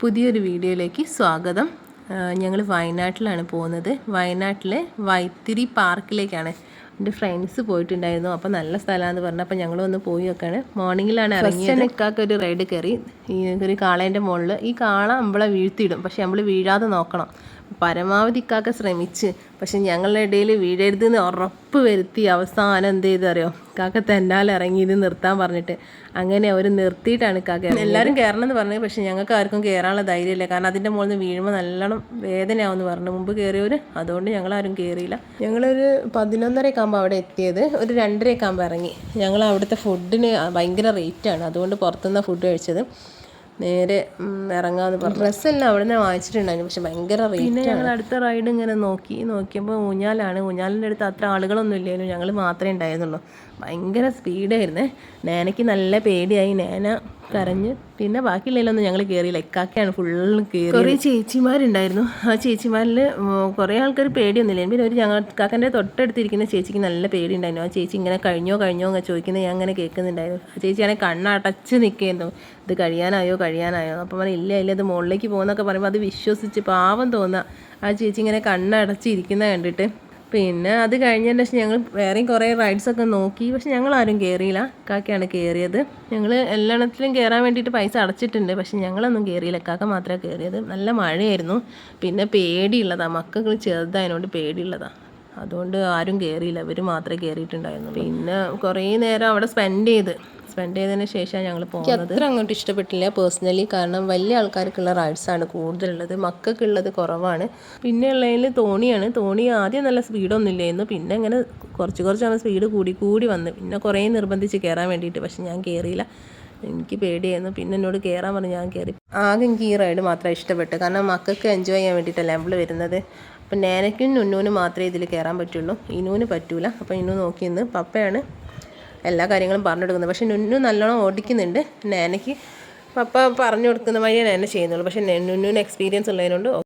പുതിയൊരു വീഡിയോയിലേക്ക് സ്വാഗതം. ഞങ്ങൾ വയനാട്ടിലാണ് പോകുന്നത്. വയനാട്ടിലെ വൈത്തിരി പാർക്കിലേക്കാണ്. എൻ്റെ ഫ്രണ്ട്സ് പോയിട്ടുണ്ടായിരുന്നു. അപ്പോൾ നല്ല സ്ഥലമാണെന്ന് പറഞ്ഞു. അപ്പോൾ ഞങ്ങളൊന്ന് പോയി നോക്കാണ്. മോർണിംഗിലാണ് ഇറങ്ങിയത്. ഇക്കാക്ക് ഒരു റൈഡ് കയറി ഒരു കാളേൻ്റെ മുകളിൽ. ഈ കാള നമ്മളെ വീഴ്ത്തിയിടും, പക്ഷെ നമ്മൾ വീഴാതെ നോക്കണം. പരമാവധി ഇക്കാക്ക ശ്രമിച്ച്, പക്ഷെ ഞങ്ങളുടെ ഇടയിൽ വീഴരുതെന്ന് ഉറപ്പ് വരുത്തി അവസാനം എന്ത് ചെയ്തറിയോ, കാക്ക തെന്നാലെ ഇറങ്ങി ഇത് നിർത്താൻ പറഞ്ഞിട്ട്. അങ്ങനെ അവർ നിർത്തിയിട്ടാണ് കാക്ക എല്ലാവരും കയറണമെന്ന് പറഞ്ഞത്. പക്ഷെ ഞങ്ങൾക്ക് ആർക്കും കയറാനുള്ള ധൈര്യമില്ല. കാരണം അതിൻ്റെ മുകളിൽ നിന്ന് വീഴുമ്പോൾ നല്ലോണം വേദനയാവുമെന്ന് പറഞ്ഞു മുമ്പ് കയറിയവർ. അതുകൊണ്ട് ഞങ്ങളാരും കയറിയില്ല. ഞങ്ങളൊരു 11:30 ആകുമ്പോൾ അവിടെ എത്തിയത്. ഒരു 2:30 ആകുമ്പോൾ ഇറങ്ങി. ഞങ്ങൾ അവിടുത്തെ ഫുഡിന് ഭയങ്കര റേറ്റാണ്, അതുകൊണ്ട് പുറത്തുനിന്ന് ഫുഡ് കഴിച്ചത്. നേരെ ഇറങ്ങാമെന്ന് പറഞ്ഞു. ഡ്രസ്സെല്ലാം അവിടെ നിന്ന് വാങ്ങിച്ചിട്ടുണ്ടായിരുന്നു, പക്ഷെ ഭയങ്കര റേറ്റ്. പിന്നെ ഞങ്ങൾ അടുത്ത റൈഡ് ഇങ്ങനെ നോക്കിയപ്പോൾ ഊഞ്ഞാലാണ്. ഊഞ്ഞാലിൻ്റെ അടുത്ത് അത്ര ആളുകളൊന്നും ഇല്ലായിരുന്നു, ഞങ്ങൾ മാത്രമേ ഉണ്ടായിരുന്നുള്ളൂ. ഭയങ്കര സ്പീഡായിരുന്നേ. നേനയ്ക്ക് നല്ല പേടിയായി. നേന കരഞ്ഞ്. പിന്നെ ബാക്കിയുള്ളതിലൊന്നും ഞങ്ങൾ കയറിയില്ല. ഇക്കാക്കയാണ് ഫുള്ളും കയറി. കുറേ ചേച്ചിമാരുണ്ടായിരുന്നു. ആ ചേച്ചിമാരിൽ കുറേ ആൾക്കാർ പേടിയൊന്നുമില്ല. പിന്നെ ഒരു ഇക്കാക്കൻ്റെ തൊട്ടടുത്തിരിക്കുന്ന ചേച്ചിക്ക് നല്ല പേടി ഉണ്ടായിരുന്നു. ആ ചേച്ചി ഇങ്ങനെ കഴിഞ്ഞോ അങ്ങനെ ചോദിക്കുന്നത് ഞാൻ അങ്ങനെ കേൾക്കുന്നുണ്ടായിരുന്നു. ആ ചേച്ചിയാണെങ്കിൽ കണ്ണടച്ച് നിൽക്കുകയായിരുന്നു. ഇത് കഴിയാനായോ. അപ്പോൾ പറഞ്ഞു ഇല്ല ഇത് മുകളിലേക്ക് പോകുന്നൊക്കെ പറയുമ്പോൾ അത് വിശ്വസിച്ച് പാവം തോന്നുക. ആ ചേച്ചി ഇങ്ങനെ കണ്ണടച്ചിരിക്കുന്നത് കണ്ടിട്ട്. പിന്നെ അത് കഴിഞ്ഞതിന് ശേഷം ഞങ്ങൾ വേറെയും കുറേ റൈഡ്സൊക്കെ നോക്കി, പക്ഷെ ഞങ്ങളാരും കയറിയില്ല. കാക്കയാണ് കയറിയത്. ഞങ്ങൾ എല്ലായിടത്തിലും കയറാൻ വേണ്ടിയിട്ട് പൈസ അടച്ചിട്ടുണ്ട്, പക്ഷെ ഞങ്ങളൊന്നും കയറിയില്ല. കാക്ക മാത്രമേ കയറിയത്. നല്ല മഴയായിരുന്നു. പിന്നെ പേടിയുള്ളതാണ്, മക്കൾ ചെറുതായതുകൊണ്ട് പേടിയുള്ളതാണ്. അതുകൊണ്ട് ആരും കയറിയില്ല, ഇവർ മാത്രമേ കയറിയിട്ടുണ്ടായിരുന്നു. പിന്നെ കുറേ നേരം അവിടെ സ്പെൻഡ് ചെയ്തതിന് ശേഷമാണ് ഞങ്ങൾ പോകുന്നത്. അത്ര അങ്ങോട്ട് ഇഷ്ടപ്പെട്ടില്ല പേഴ്സണലി, കാരണം വലിയ ആൾക്കാർക്കുള്ള റൈഡ്സാണ് കൂടുതലുള്ളത്, മക്കൾക്കുള്ളത് കുറവാണ്. പിന്നെ ഉള്ളതിൽ തോണിയാണ്. തോണി ആദ്യം നല്ല സ്പീഡൊന്നും ഇല്ലായിരുന്നു, പിന്നെ ഇങ്ങനെ കുറച്ച് സ്പീഡ് കൂടി വന്ന്. പിന്നെ കുറേ നിർബന്ധിച്ച് കയറാൻ വേണ്ടിയിട്ട്, പക്ഷെ ഞാൻ കയറിയില്ല. എനിക്ക് പേടിയായിരുന്നു. പിന്നെ എന്നോട് കയറാൻ പറഞ്ഞ് ഞാൻ കയറി. ആകെ എനിക്ക് ഈ റൈഡ് മാത്രമേ ഇഷ്ടപ്പെട്ടു, കാരണം മക്കൾക്ക് എൻജോയ് ചെയ്യാൻ വേണ്ടിയിട്ടല്ല നമ്മൾ വരുന്നത്. അപ്പം നേനയ്ക്കും നുന്നൂനും മാത്രമേ ഇതിൽ കയറാൻ പറ്റുള്ളൂ, ഇനൂന് പറ്റൂല. അപ്പം ഇനു നോക്കിയെന്ന് പപ്പയാണ് എല്ലാ കാര്യങ്ങളും പറഞ്ഞു കൊടുക്കുന്നത്. പക്ഷെ നുന്നു നല്ലോണം ഓടിക്കുന്നുണ്ട്. നേനയ്ക്ക് പപ്പ പറഞ്ഞു കൊടുക്കുന്ന വഴിയാണ് എന്നെ ചെയ്യുന്നുള്ളൂ. പക്ഷെ നുന്നൂന് എക്സ്പീരിയൻസ് ഉള്ളതിനോണ്ട്